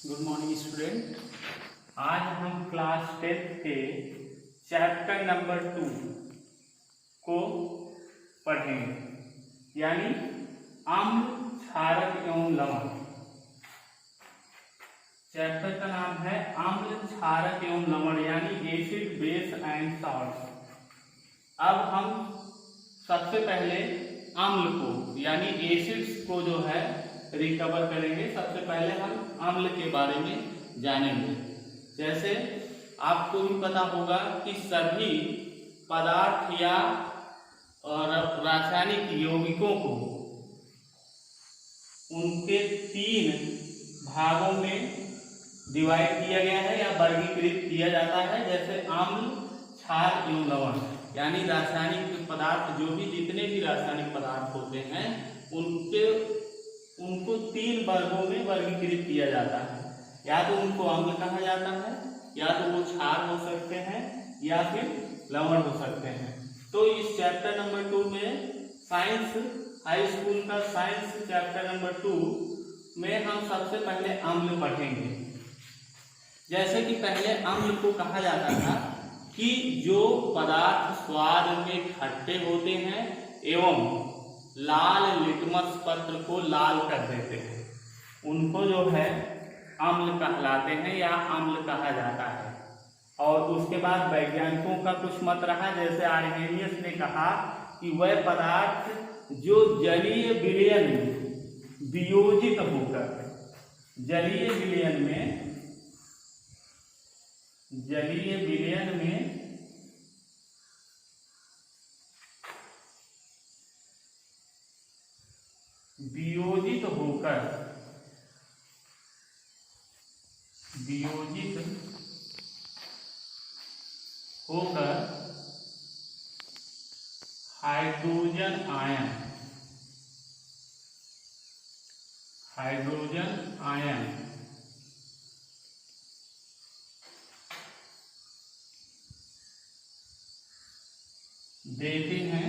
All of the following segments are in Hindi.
Good morning student. आज हम क्लास 10 के चैप्टर नंबर 2 को पढ़ेंगे, यानी अम्ल, क्षारक एवं लवण। चैप्टर का नाम है अम्ल, क्षारक एवं लवण, यानी एसिड, बेस एंड सॉल्ट। अब हम सबसे पहले अम्ल को यानी एसिड्स को जो है रिकवर करेंगे। सबसे पहले हम अम्ल के बारे में जानेंगे। जैसे आपको भी पता होगा कि सभी पदार्थ या और रासायनिक यौगिकों को उनके 3 भागों में डिवाइड किया गया है या वर्गीकृत किया जाता है। जैसे अम्ल, क्षार एवं लवण, यानी रासायनिक पदार्थ, जो भी जितने भी रासायनिक पदार्थ होते हैं उनको 3 वर्गों में वर्गीकृत किया जाता है। या तो उनको अम्ल कहा जाता है, या तो वो क्षार हो सकते हैं, या फिर लवण हो सकते हैं। तो इस चैप्टर नंबर 2 में साइंस हाई स्कूल का साइंस चैप्टर नंबर 2 में हम सबसे पहले अम्ल पढ़ेंगे। जैसे कि पहले अम्ल को कहा जाता था कि जो पदार्थ स्वाद में खट्टे होते हैं एवं लाल लिटमस पत्र को लाल कर देते हैं, उनको जो है अम्ल कहलाते हैं या अम्ल कहा जाता है। और उसके बाद वैज्ञानिकों का कुछ मत रहा। जैसे आर्हेनियस ने कहा कि वह पदार्थ जो जलीय विलयन में वियोजित होकर जलीय विलयन में वियोजित होकर हाइड्रोजन आयन देते हैं,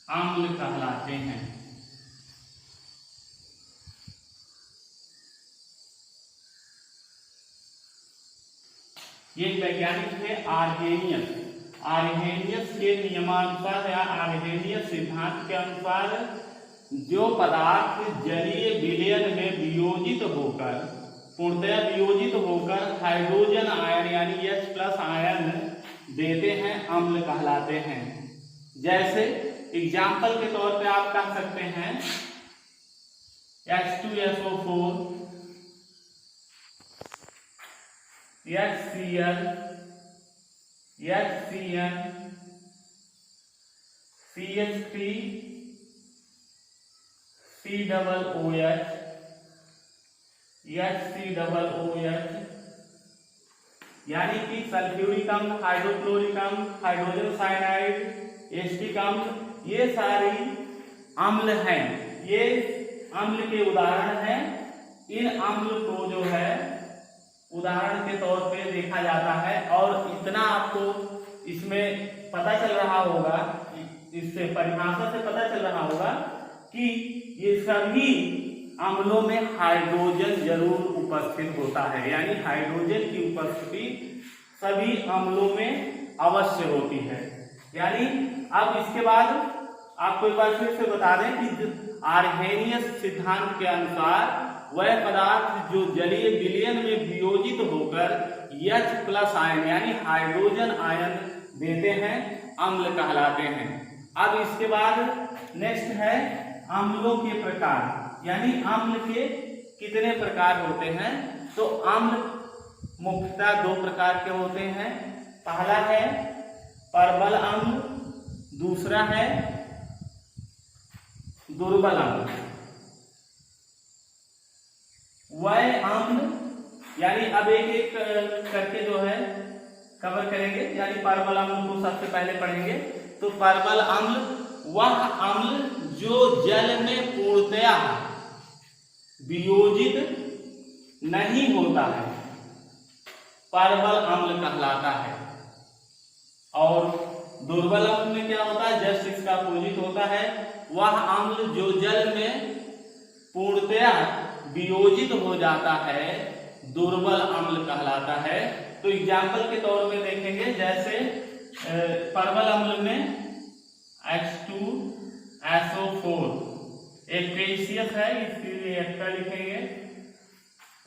अम्ल कहलाते हैं। ये वैज्ञानिक है आर्हेनियस के नियमानुसार या आर्हेनियस सिद्धांत के अनुसार जो पदार्थ जलीय विलयन में वियोजित होकर पूर्णतया वियोजित होकर हाइड्रोजन आयन यानी H+ आयन देते हैं, अम्ल कहलाते हैं। जैसे एग्जाम्पल के तौर पे आप कह सकते हैं H2SO4, HCl, HCN, CH3, COOH, HCOOH, यानी कि सल्फ्यूरिक अम्ल, हाइड्रोक्लोरिक अम्ल, हाइड्रोजन साइनाइड, एसिटिक अम्ल, ये सारी अम्ल हैं। ये अम्ल के उदाहरण हैं। इन अम्ल को जो है उदाहरण के तौर पे देखा जाता है। और इतना आपको इसमें पता चल रहा होगा, इससे परिभाषा से पता चल रहा होगा कि ये सभी अम्लों में हाइड्रोजन जरूर उपस्थित होता है, यानी हाइड्रोजन की उपस्थिति सभी अम्लों में अवश्य होती है। यानी अब इसके बाद आपको एक बार फिर से बता दें कि आर्हेनियस सिद्धांत के अनुसार वह पदार्थ जो जलीय विलयन में वियोजित होकर H+ आयन यानी हाइड्रोजन आयन देते हैं, अम्ल कहलाते हैं। अब इसके बाद नेक्स्ट है अम्लों के प्रकार, यानी अम्ल के कितने प्रकार होते हैं। तो अम्ल मुख्यतः 2 प्रकार के होते हैं। पहला है प्रबल अम्ल, दूसरा है दुर्बल अम्ल। वह अम्ल यानी अब एक करके जो है कवर करेंगे, यानी प्रबल अम्ल को सबसे पहले पढ़ेंगे। तो प्रबल अम्ल वह अम्ल जो जल में पूर्णतया वियोजित नहीं होता है, प्रबल अम्ल कहलाता है। और दुर्बल अम्ल में क्या होता है, जस्ट इसका अपोजिट होता है, वह अम्ल जो जल में पूर्णतया वियोजित हो जाता है दुर्बल अम्ल कहलाता है। तो एग्जाम्पल के तौर में देखेंगे, जैसे परवल अम्ल में H2SO4 एक पेशियस है, इसलिए एक्स्ट्रा लिखेंगे।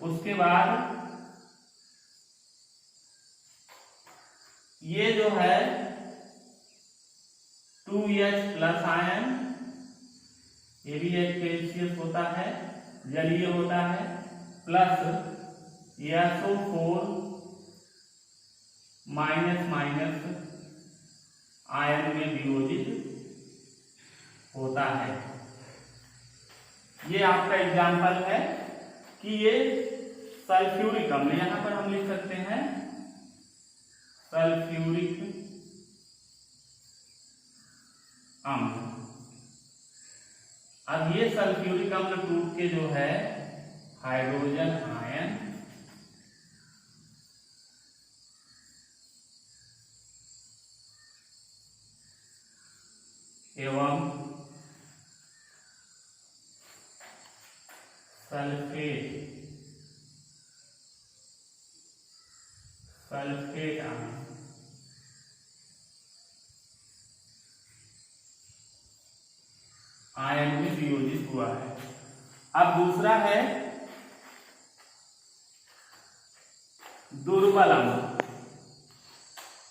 उसके बाद ये जो है 2H+ आयन, ये भी एक पेशियस होता है, जलीय होता है, प्लस SO4 माइनस आयन में वियोजित होता है। ये आपका एग्जाम्पल है कि ये सल्फ्यूरिक अम्ल, यहां पर हम लिख सकते हैं सल्फ्यूरिक अम्ल। अब ये सल्फ्यूरिक अम्ल टूट के जो है हाइड्रोजन आयन एवं सल्फेट आयन में वियोजित हुआ है। अब दूसरा है दुर्बल अम्ल।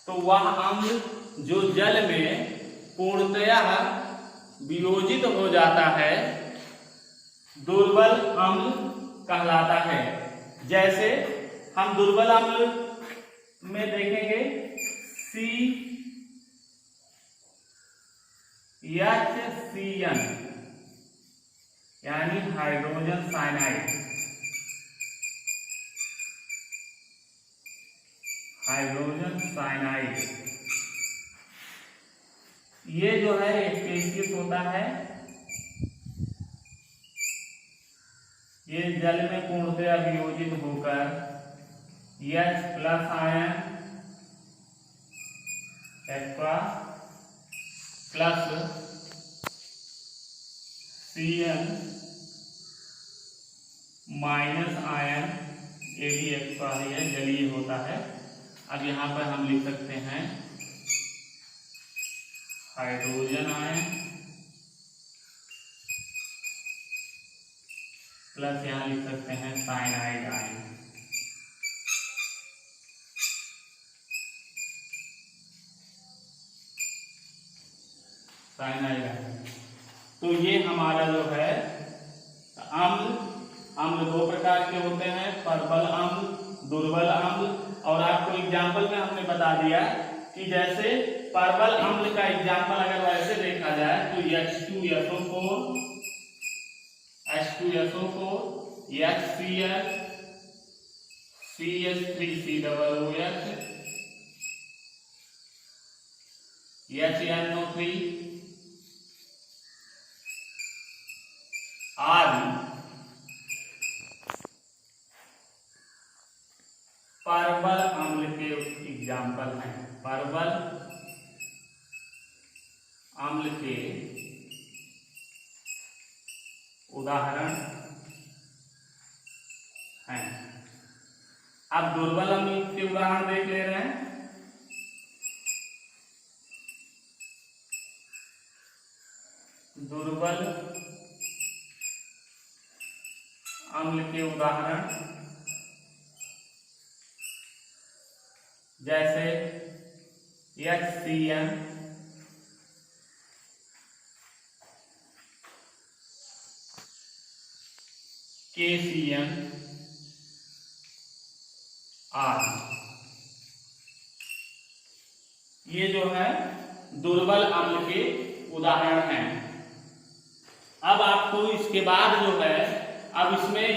तो वह अम्ल जो जल में पूर्णतया वियोजित हो जाता है दुर्बल अम्ल कहलाता है। जैसे हम दुर्बल अम्ल में देखेंगे CHCN यानी हाइड्रोजन साइनाइड, ये जो है एक पेशियस होता है, ये जल में पूर्णतया वियोजित होकर H+ ion plus Cn minus ion, ये भी एक्स्ट्रा है, जलीय होता है। अब यहाँ पर हम लिख सकते हैं हाइड्रोजन आयन प्लस यहाँ लिख सकते हैं साइनाइड आयन। तो ये हमारा जो है अम्ल दो प्रकार के होते हैं, परबल अम्ल, दुर्बल अम्ल। और आपको एग्जाम्पल में हमने बता दिया कि जैसे परबल अम्ल का एग्जाम्पल अगर वैसे देखा जाए तो H2SO4 HCl CH3COOH HNO3 आदि परबल अम्ल के एग्जाम्पल हैं। परबल अम्ल के उदाहरण हैं। अब दुर्बल अम्ल के उदाहरण देख ले रहे हैं। दुर्बल अम्ल के उदाहरण जैसे HCN KCN आदि, ये जो है दुर्बल अम्ल के उदाहरण हैं। अब आपको इसके बाद जो है, अब इसमें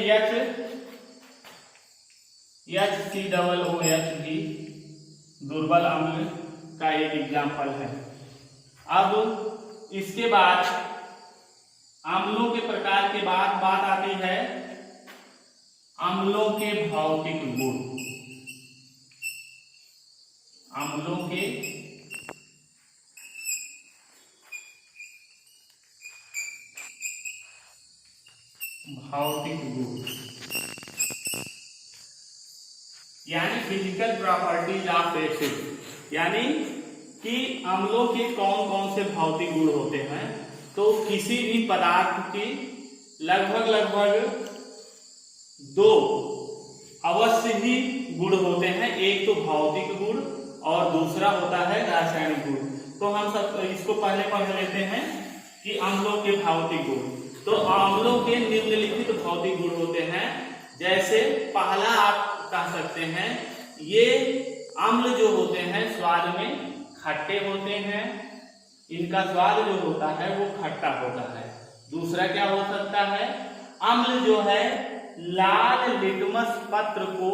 HCOOH भी दुर्बल अम्ल का एक एग्जाम्पल है। अब इसके बाद अम्लों के प्रकार के बाद बात आती है अम्लों के भौतिक गुण। अम्लों के भौतिक गुण यानी फिजिकल प्रॉपर्टीज ऑफ एसिड, यानी कि अम्लों के कौन कौन से भौतिक गुण होते हैं। तो किसी भी पदार्थ की लगभग 2 अवश्य ही गुण होते हैं, एक तो भौतिक गुण और दूसरा होता है रासायनिक गुण। तो हम सब इसको पहले पढ़ लेते हैं कि अम्लों के भौतिक गुण। तो अम्लों के निम्नलिखित भौतिक गुण होते हैं। जैसे पहला आप कह सकते हैं, ये अम्ल जो होते हैं स्वाद में खट्टे होते हैं, इनका स्वाद जो होता है वो खट्टा होता है। दूसरा क्या हो सकता है, अम्ल जो है लाल लिटमस पत्र को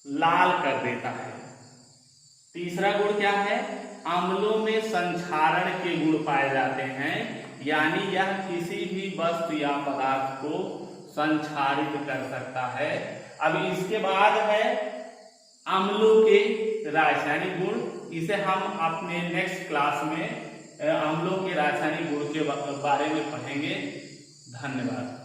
लाल कर देता है। तीसरा गुण क्या है, अम्लों में संक्षारण के गुण पाए जाते हैं, यानी यह किसी भी वस्तु या पदार्थ को संक्षारित कर सकता है। अब इसके बाद है अम्लों के रासायनिक गुण, इसे हम अपने नेक्स्ट क्लास में अम्लों के रासायनिक गुण के बारे में पढ़ेंगे। धन्यवाद।